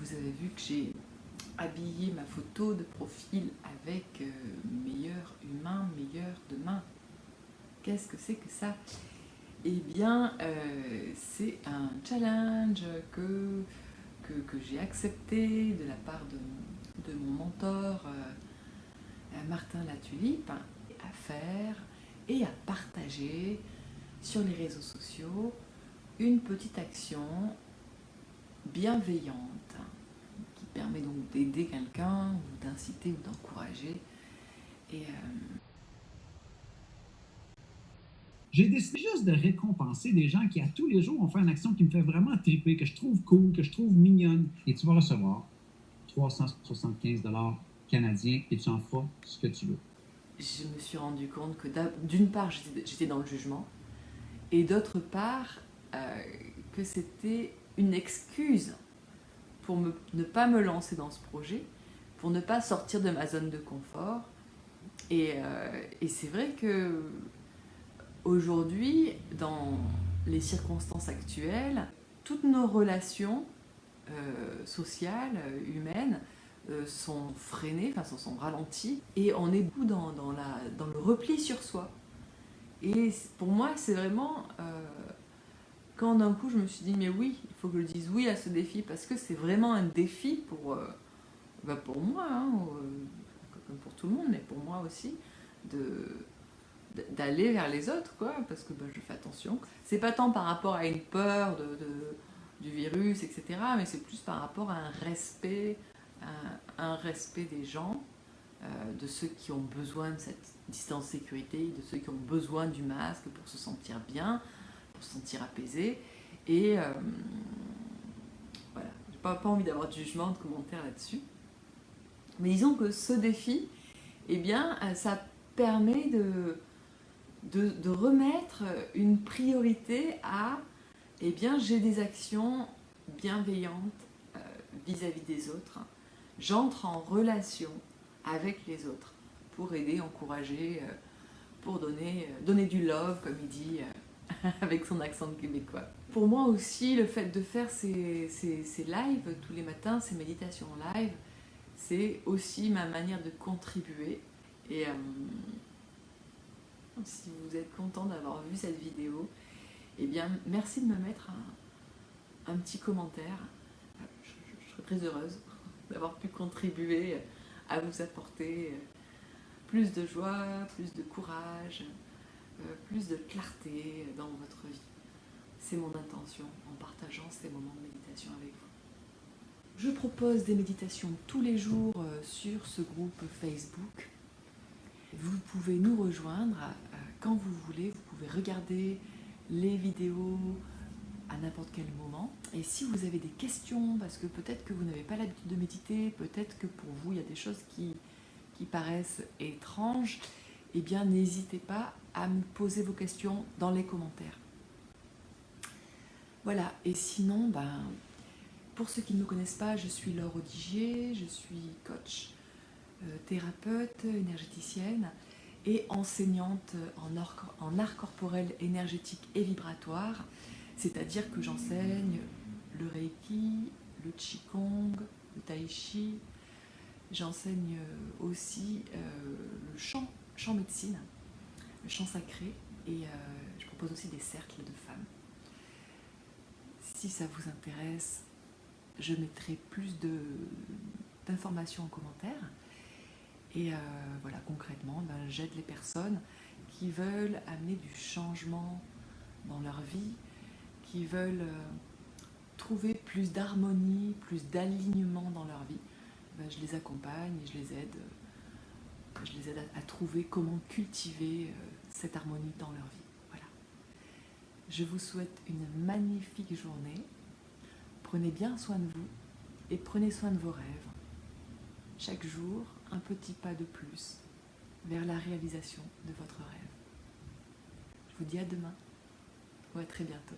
Vous avez vu que j'ai habillé ma photo de profil avec meilleur humain, meilleur demain. Qu'est-ce que c'est que ça? Eh bien, c'est un challenge que j'ai accepté de la part de mon mentor Martin Latulippe à faire et à partager sur les réseaux sociaux une petite action bienveillante qui permet donc d'aider quelqu'un ou d'inciter ou d'encourager. Et j'ai décidé juste de récompenser des gens qui, à tous les jours, ont fait une action qui me fait vraiment triper, que je trouve cool, que je trouve mignonne. Et tu vas recevoir 375 $ canadiens et tu en feras ce que tu veux. je me suis rendu compte que d'une part, j'étais dans le jugement, et d'autre part, que c'était une excuse pour ne pas me lancer dans ce projet, pour ne pas sortir de ma zone de confort. Et c'est vrai que aujourd'hui, dans les circonstances actuelles, toutes nos relations sociales, humaines, sont freinées, enfin sont ralenties, et on est beaucoup dans le repli sur soi. Et pour moi, c'est vraiment quand d'un coup je me suis dit, mais oui, il faut que je dise oui à ce défi, parce que c'est vraiment un défi pour moi, hein, comme pour tout le monde, mais pour moi aussi, d'aller vers les autres, quoi, parce que je fais attention. C'est pas tant par rapport à une peur du virus, etc., mais c'est plus par rapport à un respect des gens, de ceux qui ont besoin de cette distance de sécurité, de ceux qui ont besoin du masque pour se sentir bien, pour se sentir apaisé. Et voilà, j'ai pas envie d'avoir de jugement, de commentaires là-dessus. Mais disons que ce défi, eh bien, ça permet de remettre une priorité à, eh bien, j'ai des actions bienveillantes vis-à-vis des autres. J'entre en relation avec les autres pour aider, encourager, pour donner du love, comme il dit, avec son accent québécois. Pour moi aussi, le fait de faire ces lives tous les matins, ces méditations live, c'est aussi ma manière de contribuer. Et si vous êtes content d'avoir vu cette vidéo, eh bien, merci de me mettre un petit commentaire. Je serais très heureuse d'avoir pu contribuer à vous apporter plus de joie, plus de courage, plus de clarté dans votre vie. C'est mon intention en partageant ces moments de méditation avec vous. Je propose des méditations tous les jours sur ce groupe Facebook. Vous pouvez nous rejoindre quand vous voulez, vous pouvez regarder les vidéos à n'importe quel moment. Et si vous avez des questions, parce que peut-être que vous n'avez pas l'habitude de méditer, peut-être que pour vous il y a des choses qui paraissent étranges, eh bien n'hésitez pas à me poser vos questions dans les commentaires. Voilà, et sinon, pour ceux qui ne me connaissent pas, je suis Laure Odigier, je suis coach, thérapeute, énergéticienne et enseignante en art corporel, énergétique et vibratoire, c'est-à-dire que j'enseigne le Reiki, le Qigong, le Tai Chi, j'enseigne aussi le chant médecine, le chant sacré, et je propose aussi des cercles de femmes. Si ça vous intéresse, je mettrai plus d'informations en commentaire. Et voilà, concrètement, j'aide les personnes qui veulent amener du changement dans leur vie, qui veulent trouver plus d'harmonie, plus d'alignement dans leur vie. Je les accompagne et je les aide à trouver comment cultiver cette harmonie dans leur vie. Voilà. Je vous souhaite une magnifique journée. Prenez bien soin de vous et prenez soin de vos rêves. Chaque jour, un petit pas de plus vers la réalisation de votre rêve. Je vous dis à demain ou à très bientôt.